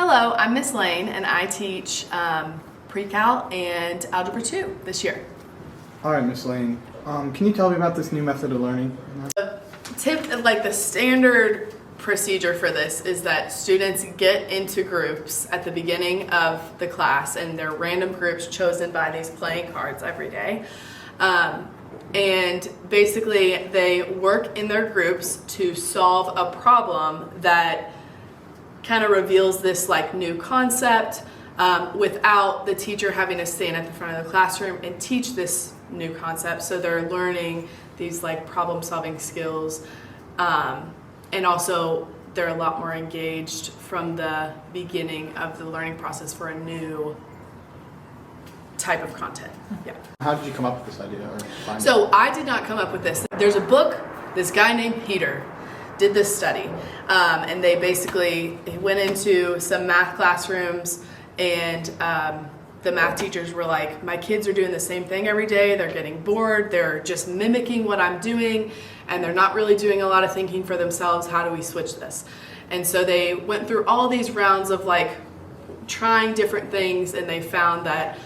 Hello, I'm Miss Lane and I teach Pre-Cal and Algebra 2 this year. All right, Miss Lane, can you tell me about this new method of learning? The standard procedure for this is that students get into groups at the beginning of the class, and they're random groups chosen by these playing cards every day. And basically they work in their groups to solve a problem that kind of reveals this new concept without the teacher having to stand at the front of the classroom and teach this new concept. So they're learning these problem solving skills, and also they're a lot more engaged from the beginning of the learning process for a new type of content. Yeah. How did you come up with this idea? So I did not come up with this. There's a book, this guy named Peter did this study, and they basically went into some math classrooms, and the math teachers were like, my kids are doing the same thing every day, they're getting bored, they're just mimicking what I'm doing, and they're not really doing a lot of thinking for themselves. How do we switch this? And so they went through all these rounds of trying different things, and they found that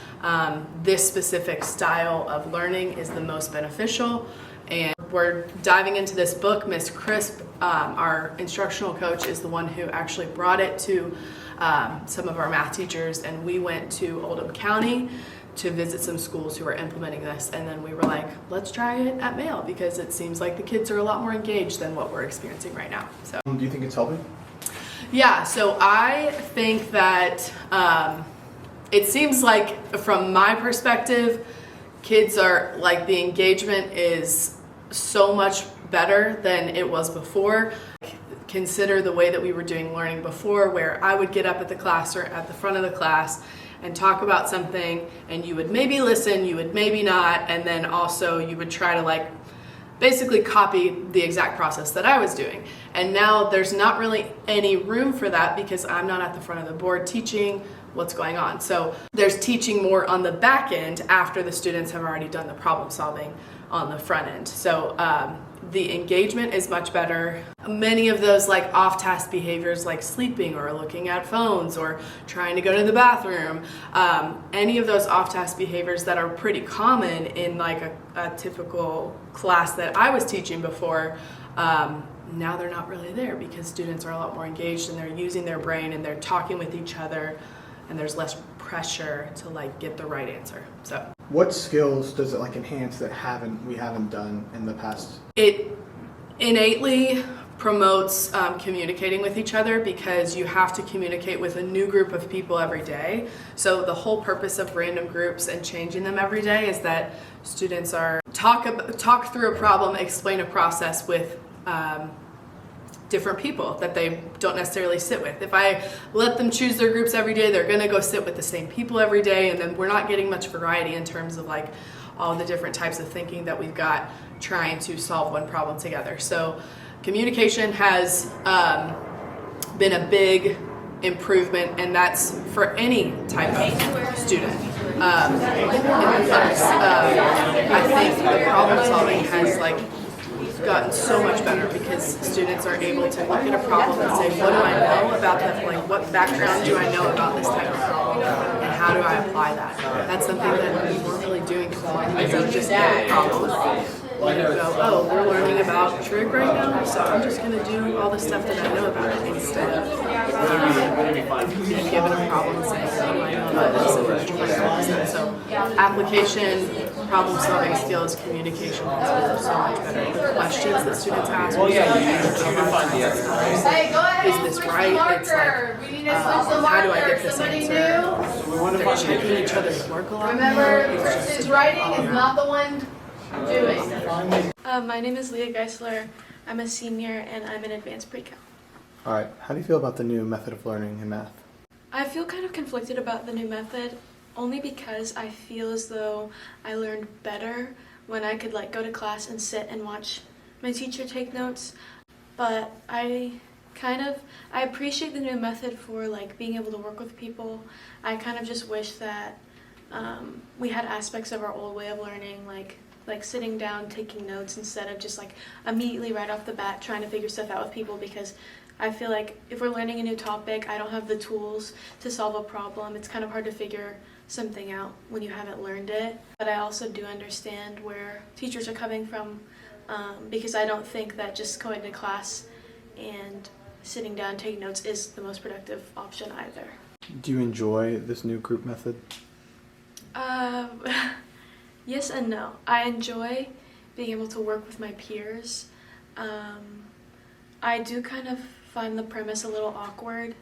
this specific style of learning is the most beneficial. And we're diving into this book. Miss Crisp, our instructional coach, is the one who actually brought it to some of our math teachers, and we went to Oldham County to visit some schools who are implementing this, and then we were like, let's try it at Mail because it seems like the kids are a lot more engaged than what we're experiencing right now. So, do you think it's helping? Yeah, so I think that it seems like, from my perspective, kids are the engagement is so much better than it was before. Consider the way that we were doing learning before, where I would get up at the class or at the front of the class and talk about something, and you would maybe listen, you would maybe not, and then also you would try to basically copy the exact process that I was doing. And now there's not really any room for that because I'm not at the front of the board teaching what's going on. So there's teaching more on the back end after the students have already done the problem solving on the front end. So the engagement is much better. Many of those off-task behaviors like sleeping or looking at phones or trying to go to the bathroom, any of those off-task behaviors that are pretty common in a typical class that I was teaching before, now they're not really there because students are a lot more engaged and they're using their brain and they're talking with each other, and there's less pressure to get the right answer. So what skills does it enhance that we haven't done in the past? It innately promotes communicating with each other because you have to communicate with a new group of people every day. So the whole purpose of random groups and changing them every day is that students are talk through a problem, explain a process with different people that they don't necessarily sit with. If I let them choose their groups every day, they're gonna go sit with the same people every day, and then we're not getting much variety in terms of all the different types of thinking that we've got trying to solve one problem together. So communication has been a big improvement, and that's for any type of student in the class. I think the problem solving has gotten so much better because students are able to look at a problem and say, what do I know about that? What background do I know about this type of problem, and how do I apply that? That's something that we weren't really doing before. Because I just get a problem. You go, oh, we're learning about trig right now, so I'm just going to do all the stuff that I know about it instead of being given a problem and saying, what do I know about this, and then trying to fix it. So application, problem solving skills, communication has been so much better. The questions that students ask, is this right? It's how do I get this answer? They're checking each other's work a lot. Remember, his writing is not the one doing. My name is Leah Gisler. I'm a senior and I'm in advanced pre-cal. All right, how do you feel about the new method of learning in math? I feel kind of conflicted about the new method only because I feel as though I learned better when I could go to class and sit and watch my teacher take notes. But I appreciate the new method for being able to work with people. I kind of just wish that we had aspects of our old way of learning, like sitting down, taking notes instead of just like immediately right off the bat trying to figure stuff out with people, because I feel like if we're learning a new topic, I don't have the tools to solve a problem. It's kind of hard to figure something out when you haven't learned it. But I also do understand where teachers are coming from, because I don't think that just going to class and sitting down and taking notes is the most productive option either. Do you enjoy this new group method? Yes and no. I enjoy being able to work with my peers. I do kind of find the premise a little awkward.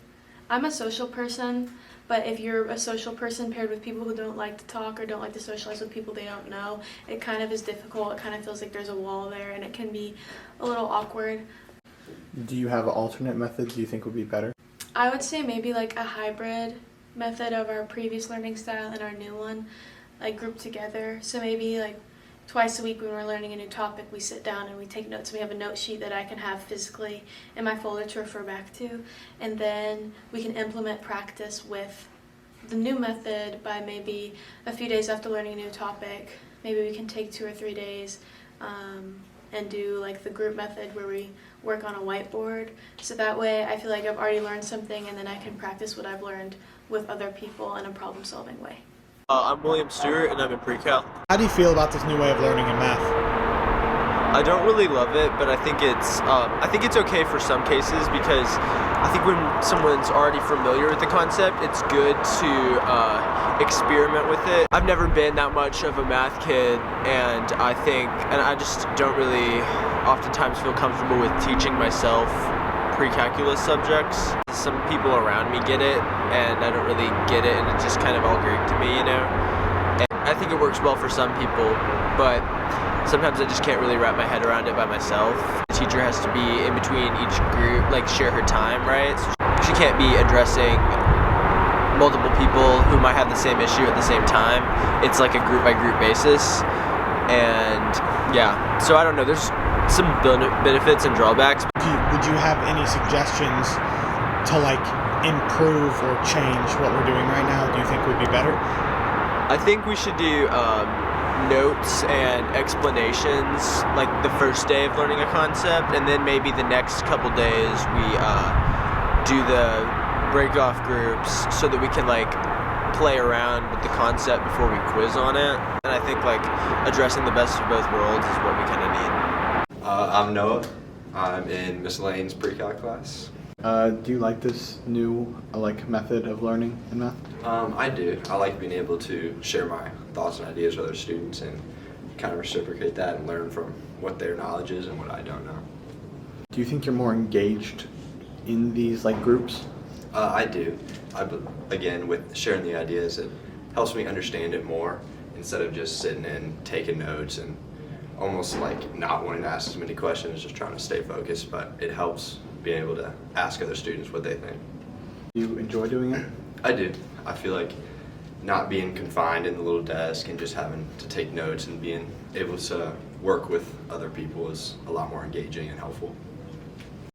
I'm a social person, but if you're a social person paired with people who don't like to talk or don't like to socialize with people they don't know, it kind of is difficult. It kind of feels like there's a wall there, and it can be a little awkward. Do you have an alternate method do you think would be better? I would say maybe like a hybrid method of our previous learning style and our new one, like grouped together. So maybe like twice a week when we're learning a new topic, we sit down and we take notes. We have a note sheet that I can have physically in my folder to refer back to, and then we can implement practice with the new method by maybe a few days after learning a new topic. Maybe we can take 2 or 3 days and do like the group method where we work on a whiteboard. So that way I feel like I've already learned something, and then I can practice what I've learned with other people in a problem-solving way. I'm William Stewart, and I'm in pre-cal. How do you feel about this new way of learning in math? I don't really love it, but I think it's okay for some cases, because I think when someone's already familiar with the concept, it's good to experiment with it. I've never been that much of a math kid, and I just don't really oftentimes feel comfortable with teaching myself pre-calculus subjects. Some people around me get it, and I don't really get it, and it's just kind of all Greek to me, you know? And I think it works well for some people, but sometimes I just can't really wrap my head around it by myself. The teacher has to be in between each group, like share her time, right? So she can't be addressing multiple people who might have the same issue at the same time. It's like a group by group basis. And yeah, so I don't know, there's some benefits and drawbacks. Would you have any suggestions to like improve or change what we're doing right now? Do you think would be better? I think we should do notes and explanations like the first day of learning a concept, and then maybe the next couple days we do the break off groups so that we can like play around with the concept before we quiz on it. And I think like addressing the best of both worlds is what we kind of need. I'm Noah. I'm in Miss Lane's pre-calc class. Do you like this new method of learning in math? I do. I like being able to share my thoughts and ideas with other students and kind of reciprocate that and learn from what their knowledge is and what I don't know. Do you think you're more engaged in these groups? I do. Again, with sharing the ideas, it helps me understand it more instead of just sitting and taking notes and almost like not wanting to ask as many questions, just trying to stay focused, but it helps being able to ask other students what they think. Do you enjoy doing it? I do. I feel like not being confined in the little desk and just having to take notes and being able to work with other people is a lot more engaging and helpful.